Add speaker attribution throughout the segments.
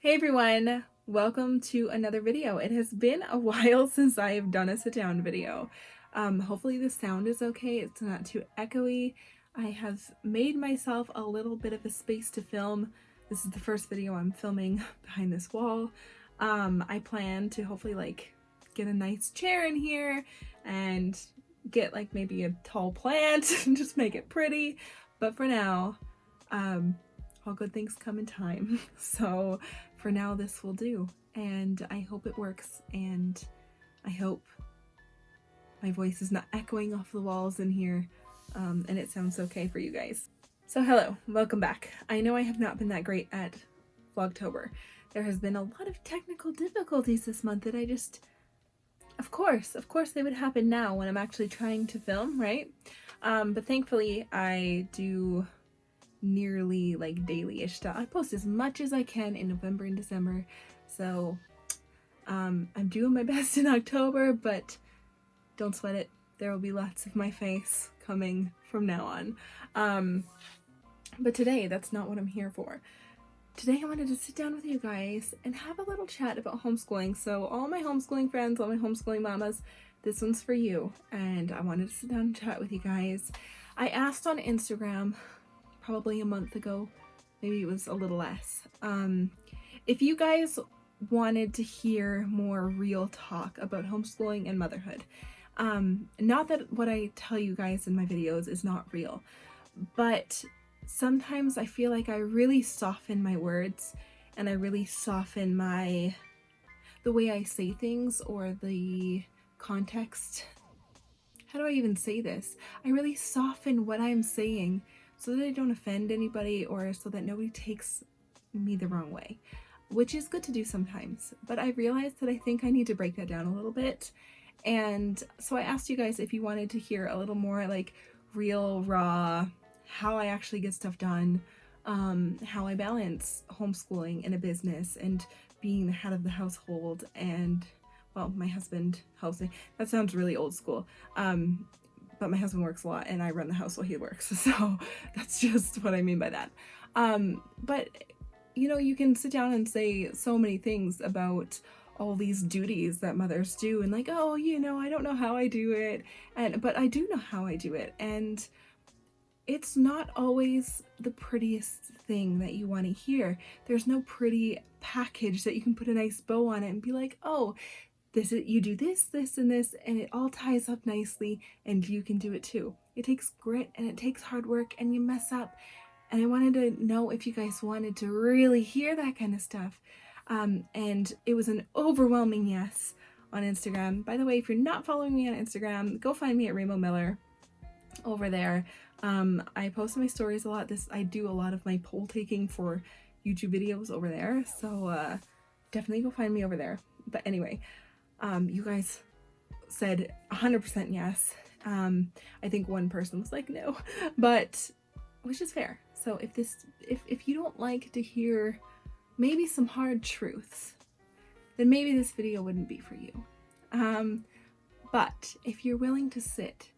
Speaker 1: Hey everyone, welcome to another video. It has been a while since I have done a sit down video. Hopefully the sound is okay, it's not too echoey. I have made myself a little bit of a space to film. This is the first video I'm filming behind this wall. I plan to hopefully get a nice chair in here and get maybe a tall plant and just make it pretty. But for now, all good things come in time. So for now this will do, and I hope it works, and I hope my voice is not echoing off the walls in here, and it sounds okay for you guys. So hello, welcome back. I know I have not been that great at Vlogtober. There has been a lot of technical difficulties this month that I just, of course they would happen now when I'm actually trying to film, right? But thankfully I do nearly daily-ish stuff. I post as much as I can in November and December, so I'm doing my best in October, but don't sweat it. There will be lots of my face coming from now on. But today, that's not what I'm here for. Today I wanted to sit down with you guys and have a little chat about homeschooling. So all my homeschooling friends, all my homeschooling mamas, this one's for you, and I wanted to sit down and chat with you guys. I asked on Instagram probably a month ago, maybe it was a little less, if you guys wanted to hear more real talk about homeschooling and motherhood. Not that what I tell you guys in my videos is not real, but sometimes I feel like I really soften my words, and I really soften the way I say things, or the context. How do I even say this? I really soften what I'm saying so that I don't offend anybody, or so that nobody takes me the wrong way, which is good to do sometimes. But I realized that I think I need to break that down a little bit. And so I asked you guys if you wanted to hear a little more real, raw, how I actually get stuff done, how I balance homeschooling and a business and being the head of the household, and, well, my husband helps me. That sounds really old school. But my husband works a lot and I run the house while he works, so that's just what I mean by that. But you can sit down and say so many things about all these duties that mothers do, and oh, I don't know how I do it, but I do know how I do it, and it's not always the prettiest thing that you want to hear. There's no pretty package that you can put a nice bow on it and be like, oh, you do this, and this, and it all ties up nicely, and you can do it too. It takes grit, and it takes hard work, and you mess up. And I wanted to know if you guys wanted to really hear that kind of stuff. And it was an overwhelming yes on Instagram. By the way, if you're not following me on Instagram, go find me at Rainbow Miller over there. I post my stories a lot. I do a lot of my poll taking for YouTube videos over there, so definitely go find me over there. But anyway, you guys said 100% yes. I think one person was like no, but which is fair. So if you don't like to hear maybe some hard truths, then maybe this video wouldn't be for you. But if you're willing to sit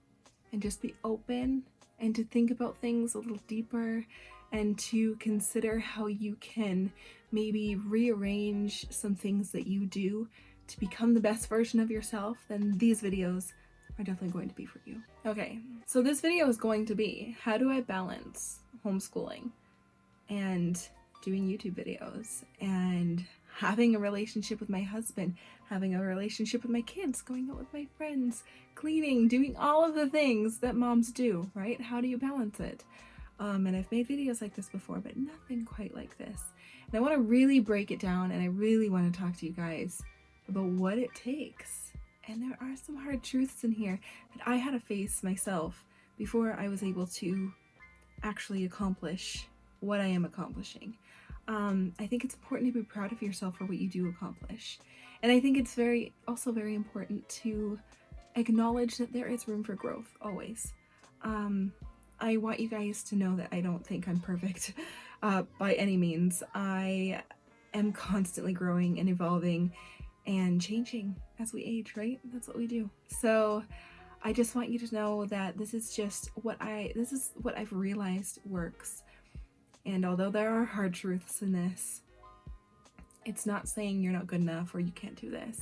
Speaker 1: and just be open and to think about things a little deeper, and to consider how you can maybe rearrange some things that you do to become the best version of yourself, then these videos are definitely going to be for you. Okay, so this video is going to be, how do I balance homeschooling and doing YouTube videos, and having a relationship with my husband, having a relationship with my kids, going out with my friends, cleaning, doing all of the things that moms do, right? How do you balance it? And I've made videos like this before, but nothing quite like this. And I want to really break it down, and I really want to talk to you guys about what it takes. And there are some hard truths in here that I had to face myself before I was able to actually accomplish what I am accomplishing. I think it's important to be proud of yourself for what you do accomplish. And I think it's also very important to acknowledge that there is room for growth, always. I want you guys to know that I don't think I'm perfect by any means. I am constantly growing and evolving and changing as we age, right? That's what we do. So I just want you to know that this is what I've realized works. And although there are hard truths in this, It's not saying you're not good enough or you can't do this.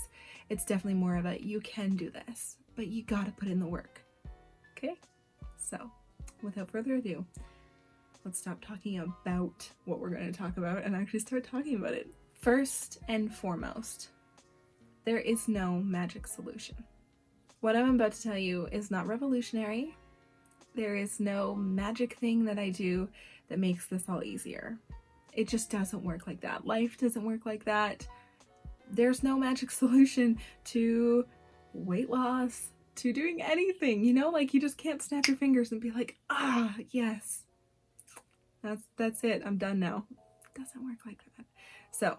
Speaker 1: It's definitely more of a you can do this, but you gotta put in the work. Okay? So, without further ado, let's stop talking about what we're going to talk about and actually start talking about it. First and foremost, there is no magic solution. What I'm about to tell you is not revolutionary. There is no magic thing that I do that makes this all easier. It just doesn't work like that. Life doesn't work like that. There's no magic solution to weight loss, to doing anything, you know, like you just can't snap your fingers and be like, ah, yes, that's it, I'm done now. It doesn't work like that. So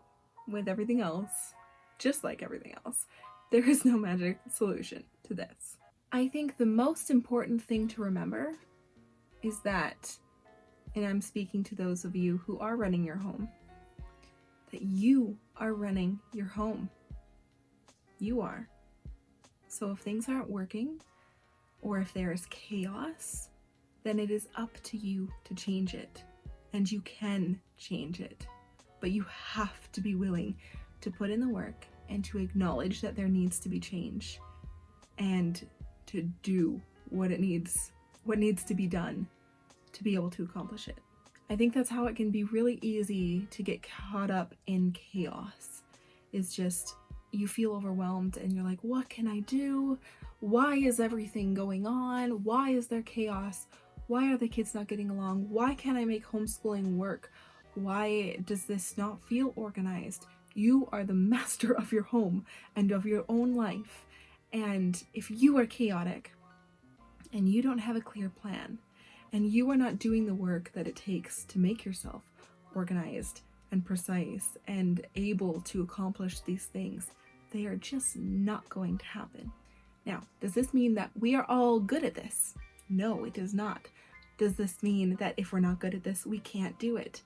Speaker 1: with everything else, just like everything else, there is no magic solution to this. I think the most important thing to remember is that, and I'm speaking to those of you who are running your home, that you are running your home. You are. So if things aren't working, or if there is chaos, then it is up to you to change it. And you can change it. But you have to be willing to put in the work and to acknowledge that there needs to be change. And to do what needs to be done to be able to accomplish it. I think that's how it can be really easy to get caught up in chaos. It's just, you feel overwhelmed and you're like, what can I do? Why is everything going on? Why is there chaos? Why are the kids not getting along? Why can't I make homeschooling work? Why does this not feel organized? You are the master of your home and of your own life. And if you are chaotic and you don't have a clear plan and you are not doing the work that it takes to make yourself organized and precise and able to accomplish these things, they are just not going to happen. Now, does this mean that we are all good at this? No, it does not. Does this mean that if we're not good at this, we can't do it?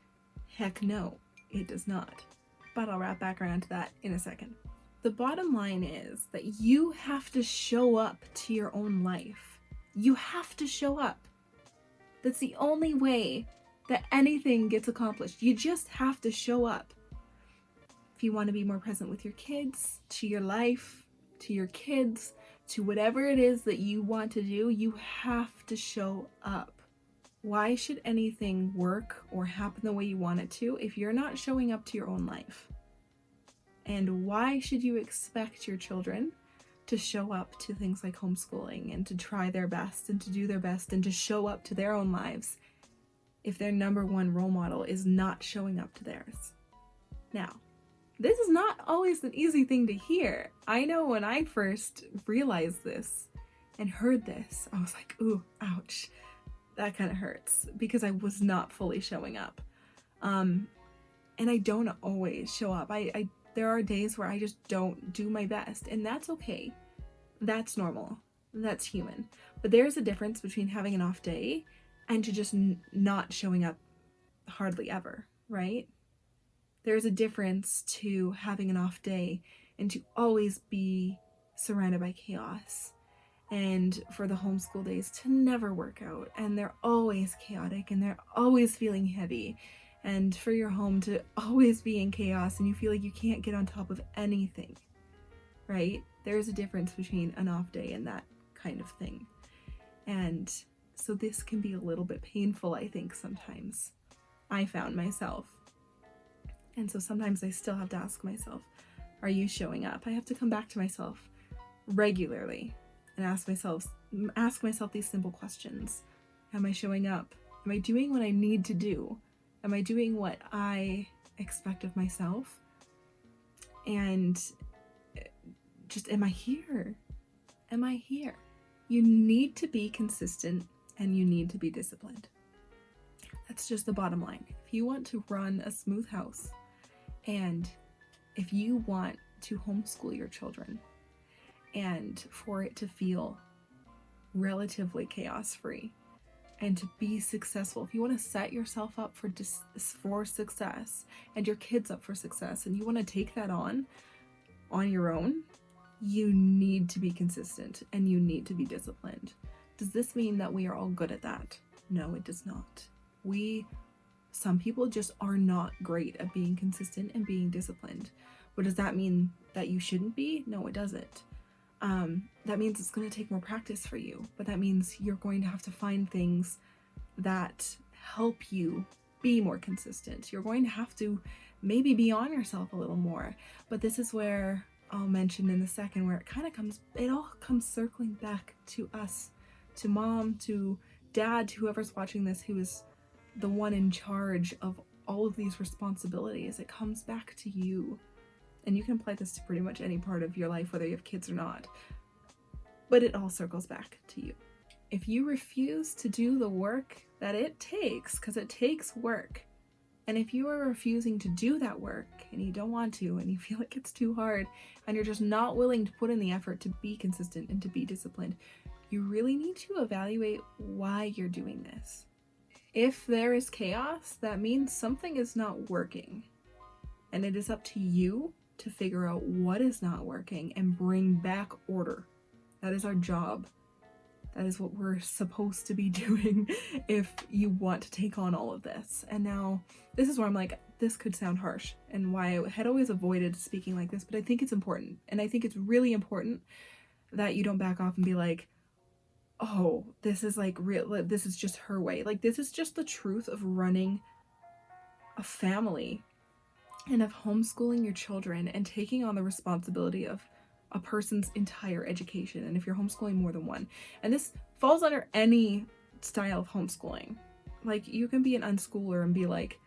Speaker 1: Heck no, it does not. But I'll wrap back around to that in a second. The bottom line is that you have to show up to your own life. You have to show up. That's the only way that anything gets accomplished. You just have to show up. If you want to be more present with your kids, to your life, to your kids, to whatever it is that you want to do, you have to show up. Why should anything work or happen the way you want it to if you're not showing up to your own life? And why should you expect your children to show up to things like homeschooling and to try their best and to do their best and to show up to their own lives if their number one role model is not showing up to theirs? Now, this is not always an easy thing to hear. I know when I first realized this and heard this, I was like, ooh, ouch, that kind of hurts, because I was not fully showing up. And I don't always show up. There are days where I just don't do my best, and that's okay. That's normal. That's human. But there's a difference between having an off day and to just not showing up hardly ever, right? There's a difference to having an off day and to always be surrounded by chaos, and for the homeschool days to never work out, and they're always chaotic and they're always feeling heavy, and for your home to always be in chaos and you feel like you can't get on top of anything, right? There's a difference between an off day and that kind of thing. And so this can be a little bit painful, I think, sometimes. I found myself. And so sometimes I still have to ask myself, are you showing up? I have to come back to myself regularly and ask myself these simple questions. Am I showing up? Am I doing what I need to do? Am I doing what I expect of myself? And just, am I here? Am I here? You need to be consistent and you need to be disciplined. That's just the bottom line. If you want to run a smooth house and if you want to homeschool your children and for it to feel relatively chaos-free and to be successful, if you want to set yourself up for success and your kids up for success, and you want to take that on your own, you need to be consistent and you need to be disciplined. Does this mean that we are all good at that? No, it does not. We Some people just are not great at being consistent and being disciplined. But does that mean that you shouldn't be? No, it doesn't. That means it's going to take more practice for you, but that means you're going to have to find things that help you be more consistent. You're going to have to maybe be on yourself a little more. But this is where I'll mention in a second, where it all comes circling back to us, to mom, to dad, to whoever's watching this, who is the one in charge of all of these responsibilities. It comes back to you. And you can apply this to pretty much any part of your life, whether you have kids or not. But it all circles back to you. If you refuse to do the work that it takes, because it takes work, and if you are refusing to do that work and you don't want to, and you feel like it's too hard, and you're just not willing to put in the effort to be consistent and to be disciplined, you really need to evaluate why you're doing this. If there is chaos, that means something is not working. And it is up to you to figure out what is not working and bring back order. That is our job. That is what we're supposed to be doing if you want to take on all of this. And now this is where I'm like, this could sound harsh, and why I had always avoided speaking like this, but I think it's important. And I think it's really important that you don't back off and be like, oh, this is like real, this is just her way. Like, this is just the truth of running a family and of homeschooling your children and taking on the responsibility of a person's entire education. And if you're homeschooling more than one, and this falls under any style of homeschooling, like, you can be an unschooler and be like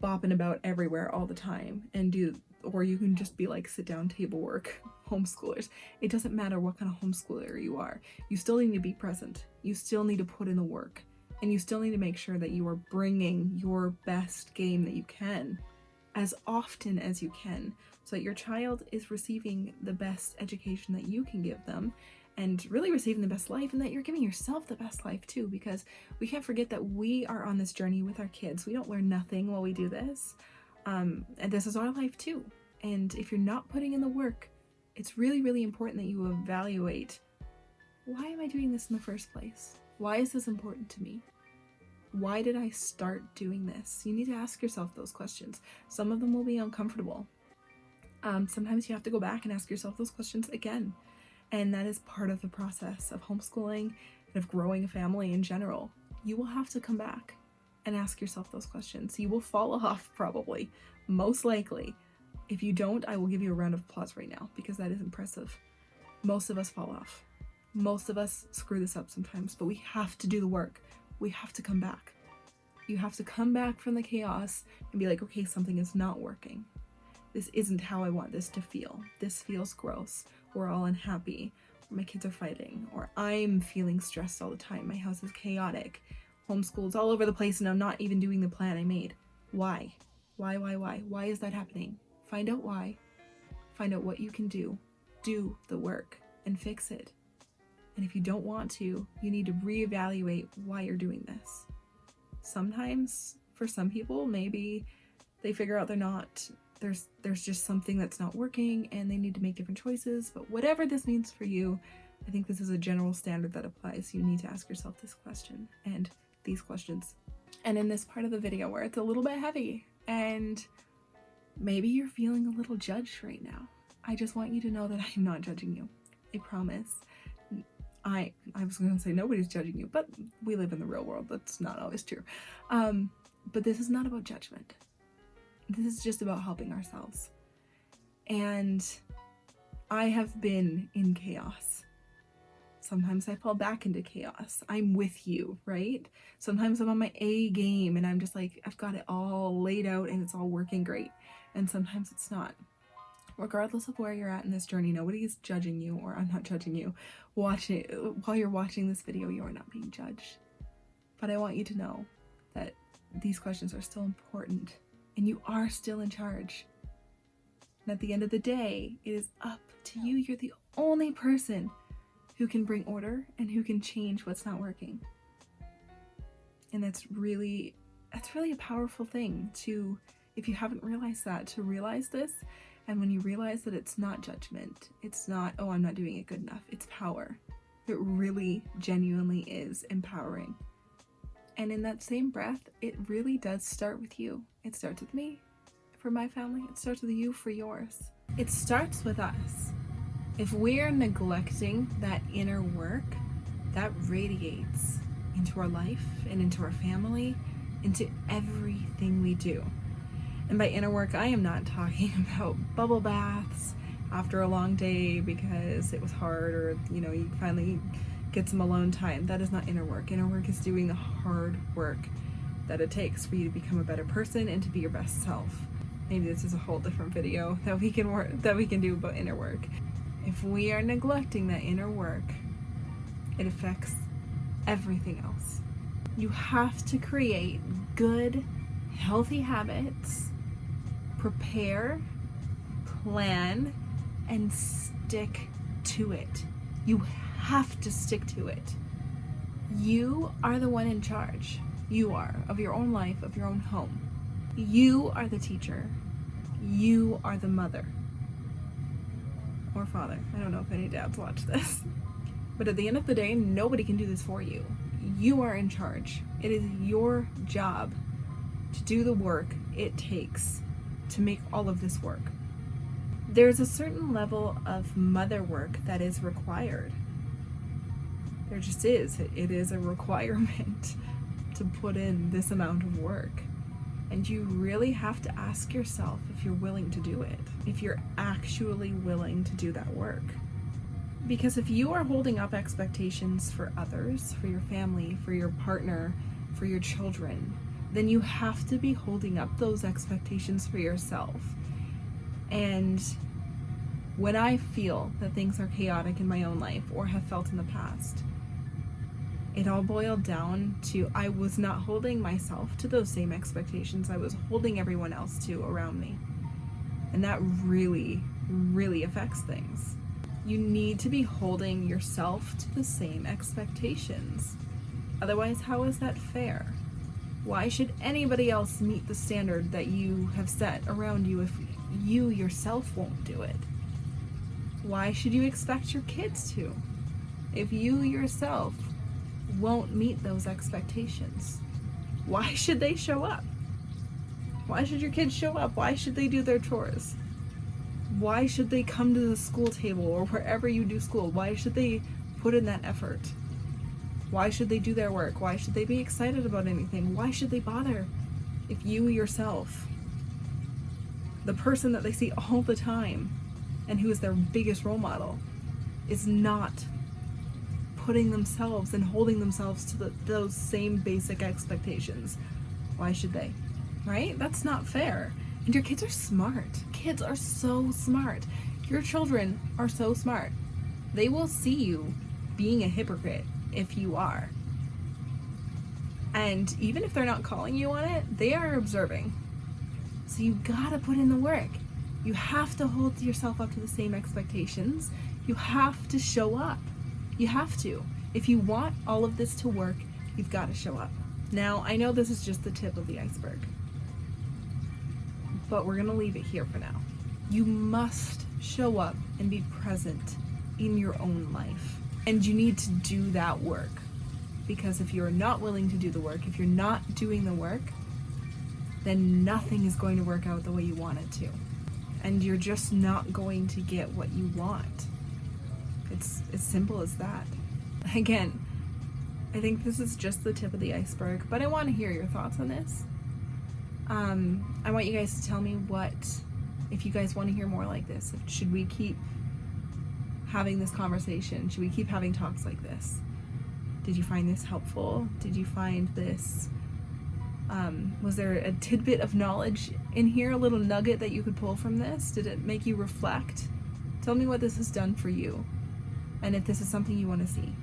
Speaker 1: bopping about everywhere all the time and or you can just be like sit down table work homeschoolers. It doesn't matter what kind of homeschooler you are. You still need to be present. You still need to put in the work, and you still need to make sure that you are bringing your best game that you can as often as you can, so that your child is receiving the best education that you can give them, and really receiving the best life, and that you're giving yourself the best life too, because we can't forget that we are on this journey with our kids. We don't learn nothing while we do this, and this is our life too. And if you're not putting in the work, it's really, really important that you evaluate, why am I doing this in the first place? Why is this important to me? Why did I start doing this? You need to ask yourself those questions. Some of them will be uncomfortable. Sometimes you have to go back and ask yourself those questions again. And that is part of the process of homeschooling and of growing a family in general. You will have to come back and ask yourself those questions. You will fall off, probably, most likely. If you don't, I will give you a round of applause right now, because that is impressive. Most of us fall off. Most of us screw this up sometimes, but we have to do the work. We have to come back. You have to come back from the chaos and be like, okay, something is not working. This isn't how I want this to feel. This feels gross. We're all unhappy. Or my kids are fighting. Or I'm feeling stressed all the time. My house is chaotic. Homeschool's all over the place and I'm not even doing the plan I made. Why? Why? Why is that happening? Find out why. Find out what you can do. Do the work and fix it. And if you don't want to, you need to reevaluate why you're doing this. Sometimes, for some people, maybe they figure out there's just something that's not working and they need to make different choices. But whatever this means for you, I think this is a general standard that applies. You need to ask yourself this question and these questions. And in this part of the video where it's a little bit heavy and maybe you're feeling a little judged right now, I just want you to know that I am not judging you. I promise. I was going to say nobody's judging you, but we live in the real world. That's not always true. But this is not about judgment. This is just about helping ourselves. And I have been in chaos. Sometimes I fall back into chaos. I'm with you, right? Sometimes I'm on my A game and I'm just like, I've got it all laid out and it's all working great. And sometimes it's not. Regardless of where you're at in this journey, nobody is judging you, or I'm not judging you. While you're watching this video, you are not being judged. But I want you to know that these questions are still important and you are still in charge. And at the end of the day, it is up to you. You're the only person who can bring order and who can change what's not working. And that's really a powerful thing to, if you haven't realized that, to realize this. And when you realize that it's not judgment, it's not, oh, I'm not doing it good enough, it's power. It really genuinely is empowering. And in that same breath, it really does start with you. It starts with me for my family. It starts with you for yours. It starts with us. If we're neglecting that inner work, that radiates into our life and into our family, into everything we do. And by inner work, I am not talking about bubble baths after a long day because it was hard, or you finally get some alone time. That is not inner work. Inner work is doing the hard work that it takes for you to become a better person and to be your best self. Maybe this is a whole different video that we can do about inner work. If we are neglecting that inner work, it affects everything else. You have to create good, healthy habits, prepare, plan, and stick to it. You have to stick to it. You are the one in charge. You are, of your own life, of your own home. You are the teacher. You are the mother. Or father. I don't know if any dads watch this. But at the end of the day, nobody can do this for you. You are in charge. It is your job to do the work it takes to make all of this work. There's a certain level of mother work that is required. There just is. It is a requirement to put in this amount of work. And you really have to ask yourself if you're willing to do it, if you're actually willing to do that work. Because if you are holding up expectations for others, for your family, for your partner, for your children, then you have to be holding up those expectations for yourself. And when I feel that things are chaotic in my own life or have felt in the past, it all boiled down to I was not holding myself to those same expectations I was holding everyone else to around me. And that really, really affects things. You need to be holding yourself to the same expectations. Otherwise, how is that fair? Why should anybody else meet the standard that you have set around you if you yourself won't do it? Why should you expect your kids to if you yourself won't meet those expectations? Why should they show up? Why should your kids show up? Why should they do their chores? Why should they come to the school table or wherever you do school? Why should they put in that effort? Why should they do their work? Why should they be excited about anything? Why should they bother if you yourself, the person that they see all the time and who is their biggest role model, is not putting themselves and holding themselves to those same basic expectations? Why should they? Right? That's not fair. And your kids are smart. Kids are so smart. Your children are so smart. They will see you being a hypocrite if you are. And even if they're not calling you on it, they are observing. So you gotta put in the work. You have to hold yourself up to the same expectations. You have to show up. You have to. If you want all of this to work, you've got to show up. Now, I know this is just the tip of the iceberg, but we're going to leave it here for now. You must show up and be present in your own life. And you need to do that work. Because if you're not willing to do the work, if you're not doing the work, then nothing is going to work out the way you want it to. And you're just not going to get what you want. It's as simple as that. Again, I think this is just the tip of the iceberg, but I want to hear your thoughts on this. I want you guys to tell me if you guys want to hear more like this. Should we keep having this conversation? Should we keep having talks like this? Did you find this helpful? Did you find this, was there a tidbit of knowledge in here, a little nugget that you could pull from this? Did it make you reflect? Tell me what this has done for you, and if this is something you want to see.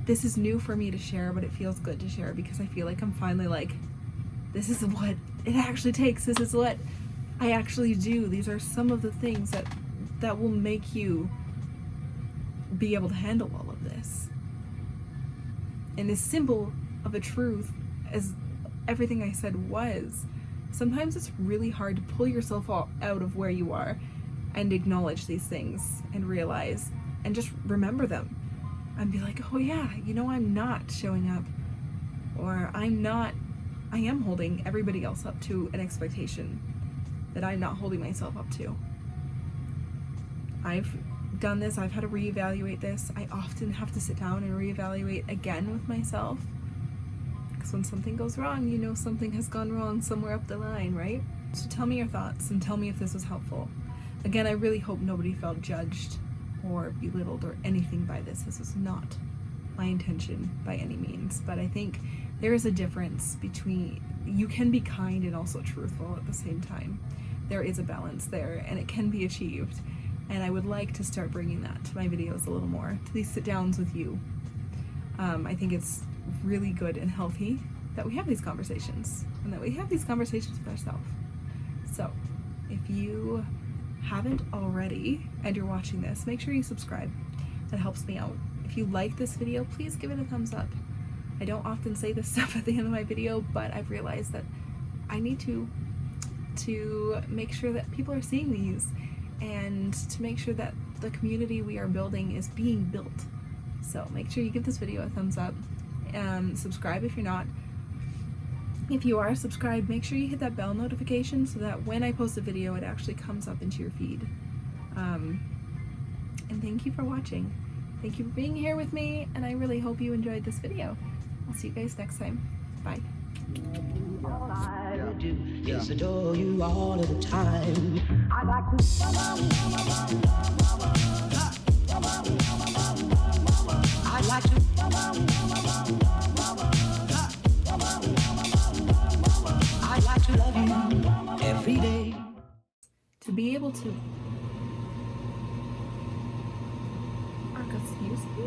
Speaker 1: This is new for me to share, but it feels good to share because I feel like I'm finally this is what it actually takes. This is what I actually do. These are some of the things that will make you be able to handle all of this. And as simple of a truth as everything I said was, sometimes it's really hard to pull yourself out of where you are and acknowledge these things and realize and just remember them. and be like, oh yeah, you know, I'm not showing up, or I am holding everybody else up to an expectation that I'm not holding myself up to. I've done this, I've had to reevaluate this. I often have to sit down and reevaluate again with myself, because when something goes wrong, you know something has gone wrong somewhere up the line, right? So tell me your thoughts and tell me if this was helpful. Again, I really hope nobody felt judged or belittled or anything by this. This was not my intention by any means, but I think there is a difference between, you can be kind and also truthful at the same time. There is a balance there, and it can be achieved. And I would like to start bringing that to my videos a little more, to these sit downs with you. I think it's really good and healthy that we have these conversations, and that we have these conversations with ourselves. So if you haven't already and you're watching this, make sure you subscribe. That helps me out. If you like this video, please give it a thumbs up. I don't often say this stuff at the end of my video, but I've realized that I need to make sure that people are seeing these, and to make sure that the community we are building is being built. So make sure you give this video a thumbs up. Subscribe if you're not. If you are subscribed, make sure you hit that bell notification so that when I post a video, it actually comes up into your feed. And thank you for watching. Thank you for being here with me, and I really hope you enjoyed this video. I'll see you guys next time. Bye.
Speaker 2: All I do is adore you all of the time. I like to. I like to. I like to love you every day.
Speaker 1: To be able to. Excuse me?